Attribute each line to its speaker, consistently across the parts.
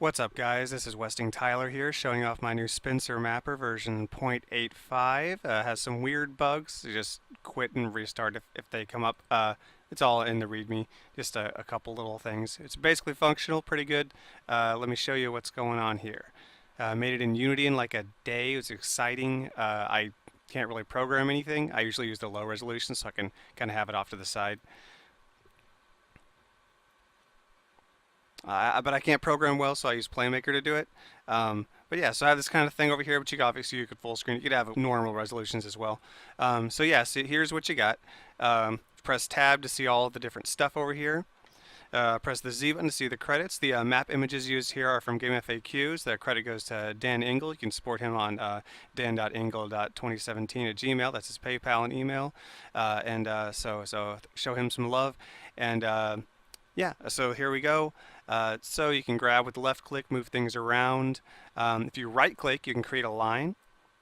Speaker 1: What's up, guys? This is Westing Tyler here, showing off my new Spencer mapper version 0.85. Has some weird bugs, so just quit and restart if they come up. It's all in the README, just a couple little things. It's basically functional, pretty good. Let me show you what's going on here. Made it in Unity in like a day. It was exciting. I can't really program anything. I usually use the low resolution so I can kind of have it off to the side. But I can't program well, so I use Playmaker to do it. But yeah, so I have this kind of thing over here, but you could full screen. You could have normal resolutions as well. So yeah, so here's what you got. Press Tab to see all of the different stuff over here. Press the Z button to see the credits. The map images used here are from Game FAQs. The credit goes to Dan Engel. You can support him on dan.engel.2017@gmail. That's his PayPal and email. So show him some love. And yeah, so here we go. So you can grab with the left click, move things around. If you right click, you can create a line.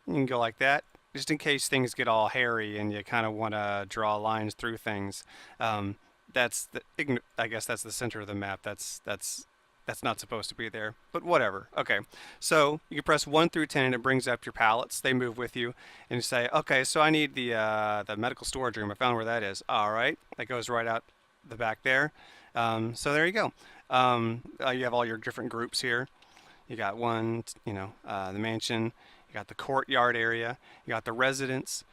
Speaker 1: You can go like that, just in case things get all hairy and you kind of want to draw lines through things. I guess that's the center of the map. That's not supposed to be there, but whatever. Okay, so you can press 1 through 10 and it brings up your palettes. They move with you, and you say, okay, so I need the medical storage room. I found where that is. All right, that goes right out the back there. So there you go. You have all your different groups here. You got the mansion, you got the courtyard area, you got the residence,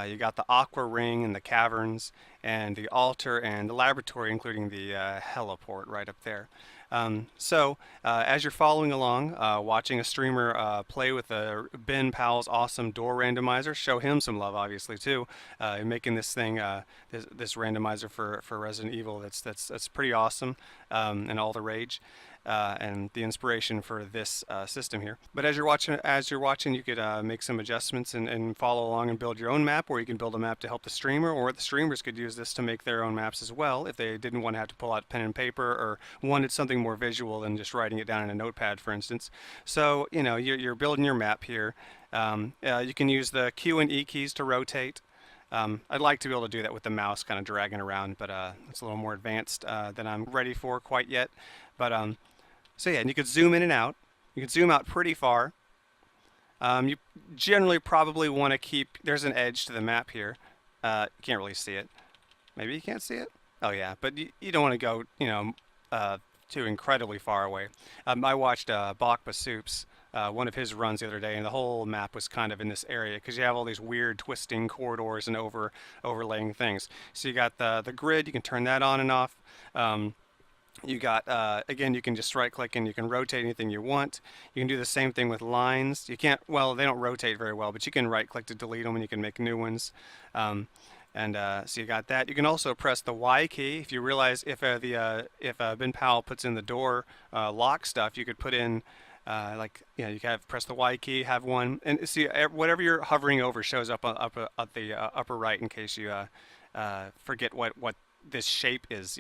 Speaker 1: you got the aqua ring and the caverns, and the altar and the laboratory, including the heliport right up there. As you're following along, watching a streamer play with Ben Powell's awesome door randomizer, show him some love, obviously too. Making this thing, this randomizer for Resident Evil, that's pretty awesome, and all the rage. And the inspiration for this system here. But as you're watching, you could make some adjustments and follow along and build your own map, or you can build a map to help the streamer, or the streamers could use this to make their own maps as well if they didn't want to have to pull out pen and paper or wanted something more visual than just writing it down in a notepad, for instance. So you're building your map here. You can use the Q and E keys to rotate. I'd like to be able to do that with the mouse kind of dragging around, but it's a little more advanced than I'm ready for quite yet. But so yeah, and you could zoom in and out. You can zoom out pretty far. You generally probably want to keep, there's an edge to the map here. You can't really see it. Maybe you can't see it? Oh yeah, but you don't want to go, too incredibly far away. I watched Bakba Soups, one of his runs the other day, and the whole map was kind of in this area because you have all these weird twisting corridors and overlaying things. So you got the grid, you can turn that on and off. You got, again, you can just right click and you can rotate anything you want. You can do the same thing with lines. You can't, well, they don't rotate very well, but you can right click to delete them and you can make new ones. So you got that. You can also press the Y key. If you realize if Ben Powell puts in the door lock stuff, you could put in you can press the Y key, have one, and see whatever you're hovering over shows up at the upper right in case you forget what this shape is,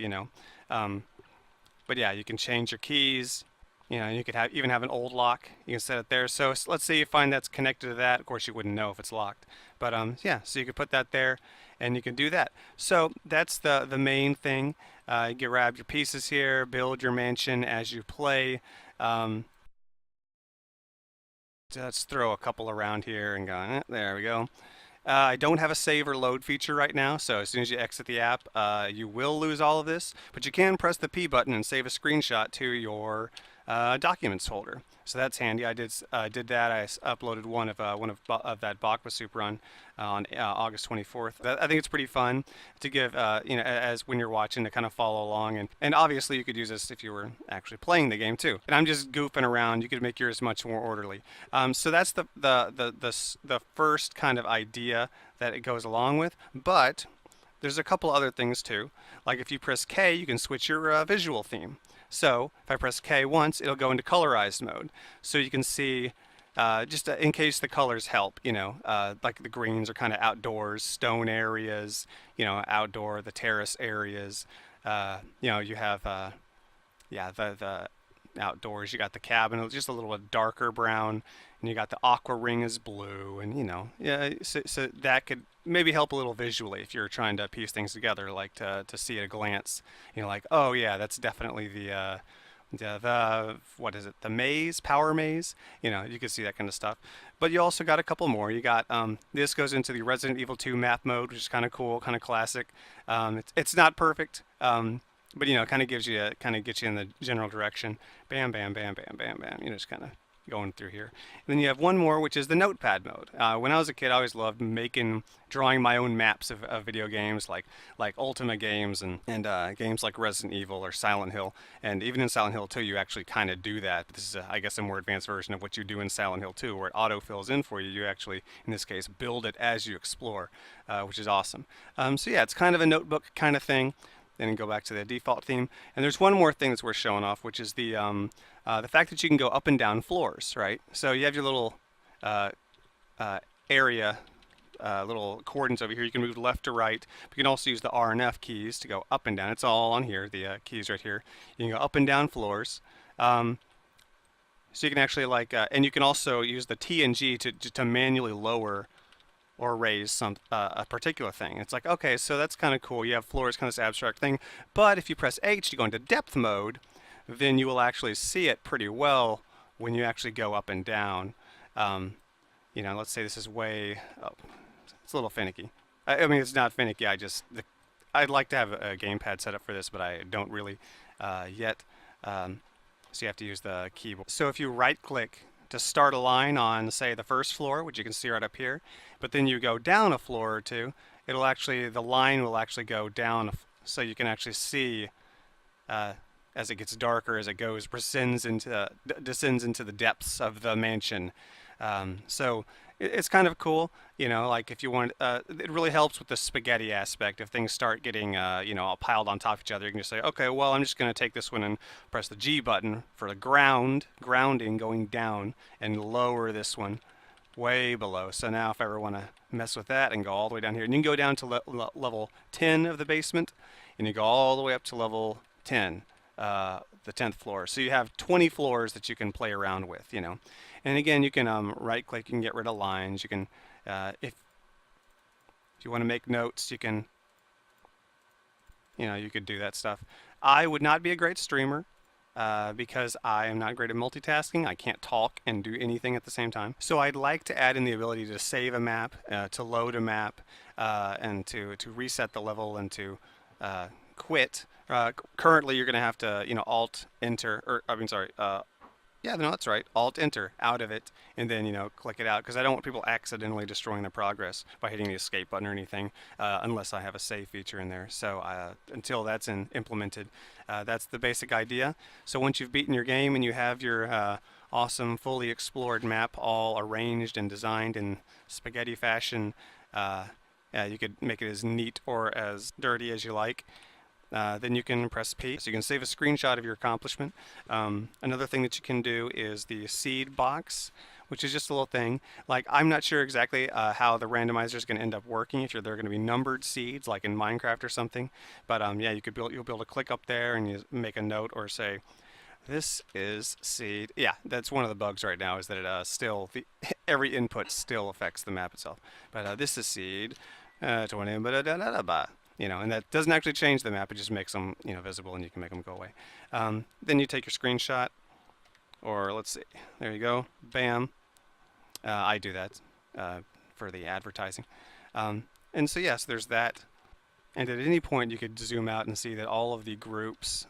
Speaker 1: But yeah, you can change your keys. You could even have an old lock. You can set it there. So let's say you find that's connected to that. Of course, you wouldn't know if it's locked. But yeah, so you could put that there, and you can do that. So that's the main thing. You can grab your pieces here, build your mansion as you play. Let's throw a couple around here and go. There we go. I don't have a save or load feature right now, so as soon as you exit the app, you will lose all of this, but you can press the P button and save a screenshot to your documents folder. So that's handy. I did that. I uploaded one of that Bakba Soup run on August 24th. I think it's pretty fun to give, as when you're watching, to kind of follow along, and obviously you could use this if you were actually playing the game too. And I'm just goofing around. You could make yours much more orderly. So that's the first kind of idea that it goes along with, but there's a couple other things too. Like if you press K, you can switch your visual theme. So if I press K once, it'll go into colorized mode. So you can see, just in case the colors help, like the greens are kind of outdoors, stone areas, outdoor, the terrace areas. You have, the outdoors, you got the cabin, just a little bit darker brown, and you got the aqua ring is blue, and so that could maybe help a little visually if you're trying to piece things together, like to see at a glance, like, oh yeah, that's definitely what is it? The maze, power maze. You know, you can see that kind of stuff. But you also got a couple more. You got this goes into the Resident Evil 2 map mode, which is kind of cool, kind of classic. It's not perfect, but you know, kind of gives you, kind of gets you in the general direction. Bam, bam, bam, bam, bam, bam. You know, just kind of going through here. And then you have one more, which is the notepad mode. When I was a kid, I always loved drawing my own maps of video games, like Ultima games and games like Resident Evil or Silent Hill. And even in Silent Hill 2, you actually kind of do that. But this is, I guess, a more advanced version of what you do in Silent Hill 2, where it auto fills in for you. You actually, in this case, build it as you explore, which is awesome. So yeah, it's kind of a notebook kind of thing. Then go back to the default theme. And there's one more thing that's worth showing off, which is the fact that you can go up and down floors, right? So you have your little area, little coordinates over here. You can move left to right. But you can also use the R and F keys to go up and down. It's all on here, the keys right here. You can go up and down floors. So you can actually and you can also use the T and G to manually lower or raise a particular thing. It's like, okay, so that's kind of cool. You have floors, kind of this abstract thing. But if you press H to go into depth mode, then you will actually see it pretty well when you actually go up and down. You know, let's say this is it's a little finicky. I mean, it's not finicky. I'd like to have a gamepad set up for this, but I don't really yet. So you have to use the keyboard. So if you right-click to start a line on, say, the first floor, which you can see right up here, but then you go down a floor or two, the line will actually go down, so you can actually see as it gets darker, as it descends into the depths of the mansion. So it's kind of cool, you know, like if you want, it really helps with the spaghetti aspect. If things start getting, you know, all piled on top of each other, you can just say, okay, well, I'm just going to take this one and press the G button for the grounding going down, and lower this one way below. So now if I ever want to mess with that and go all the way down here, and you can go down to level 10 of the basement, and you go all the way up to level 10. The 10th floor. So you have 20 floors that you can play around with, you know. And again, you can right click, you can get rid of lines. You can, if you want to make notes, you can, you know, you could do that stuff. I would not be a great streamer because I am not great at multitasking. I can't talk and do anything at the same time. So I'd like to add in the ability to save a map, to load a map, and to reset the level and to quit. Currently, you're going to have to, you know, Alt Enter, or I mean, sorry, yeah, no, that's right, Alt Enter out of it, and then, you know, click it out, because I don't want people accidentally destroying their progress by hitting the escape button or anything, unless I have a save feature in there. So until that's implemented, that's the basic idea. So once you've beaten your game and you have your awesome, fully explored map all arranged and designed in spaghetti fashion, you could make it as neat or as dirty as you like. Then you can press P, so you can save a screenshot of your accomplishment. Another thing that you can do is the seed box, which is just a little thing. Like, I'm not sure exactly how the randomizer is going to end up working, if they're going to be numbered seeds, like in Minecraft or something. But yeah, you'll be able to click up there and you make a note or say, this is seed. Yeah, that's one of the bugs right now, is that it every input still affects the map itself. But this is seed 20, you know, and that doesn't actually change the map. It just makes them, you know, visible, and you can make them go away. Then you take your screenshot, or let's see, there you go, bam. I do that for the advertising. And so yes, there's that. And at any point you could zoom out and see that all of the groups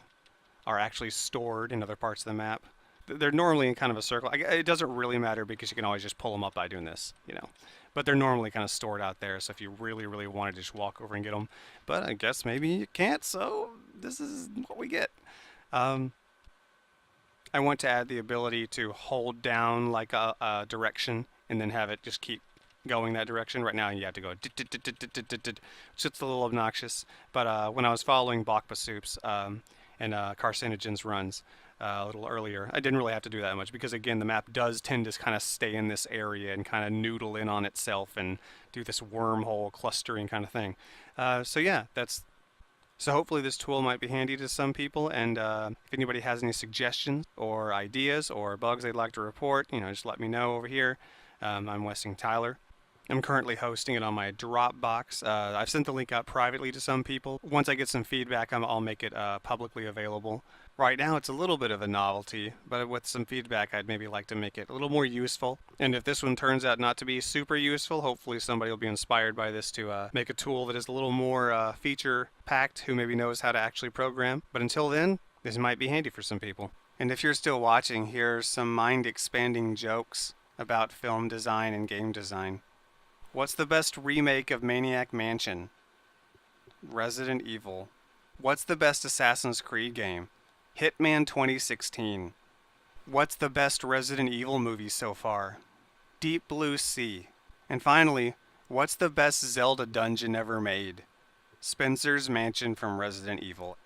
Speaker 1: are actually stored in other parts of the map. They're normally in kind of a circle. It doesn't really matter because you can always just pull them up by doing this, you know. But they're normally kind of stored out there, so if you really, really wanted to just walk over and get them. But I guess maybe you can't, so this is what we get. I want to add the ability to hold down like a direction and then have it just keep going that direction. Right now you have to go which is a little obnoxious. But when I was following Bakba Soups and Carcinogen's runs, a little earlier, I didn't really have to do that much because, again, the map does tend to kind of stay in this area and kind of noodle in on itself and do this wormhole clustering kind of thing. So yeah, so hopefully this tool might be handy to some people, and if anybody has any suggestions or ideas or bugs they'd like to report, you know, just let me know over here. I'm Westing Tyler. I'm currently hosting it on my Dropbox. I've sent the link out privately to some people. Once I get some feedback, I'll make it publicly available. Right now, it's a little bit of a novelty, but with some feedback, I'd maybe like to make it a little more useful. And if this one turns out not to be super useful, hopefully somebody will be inspired by this to make a tool that is a little more feature packed, who maybe knows how to actually program. But until then, this might be handy for some people. And if you're still watching, here's some mind expanding jokes about film design and game design. What's the best remake of Maniac Mansion? Resident Evil. What's the best Assassin's Creed game? Hitman 2016. What's the best Resident Evil movie so far? Deep Blue Sea. And finally, what's the best Zelda dungeon ever made? Spencer's Mansion from Resident Evil.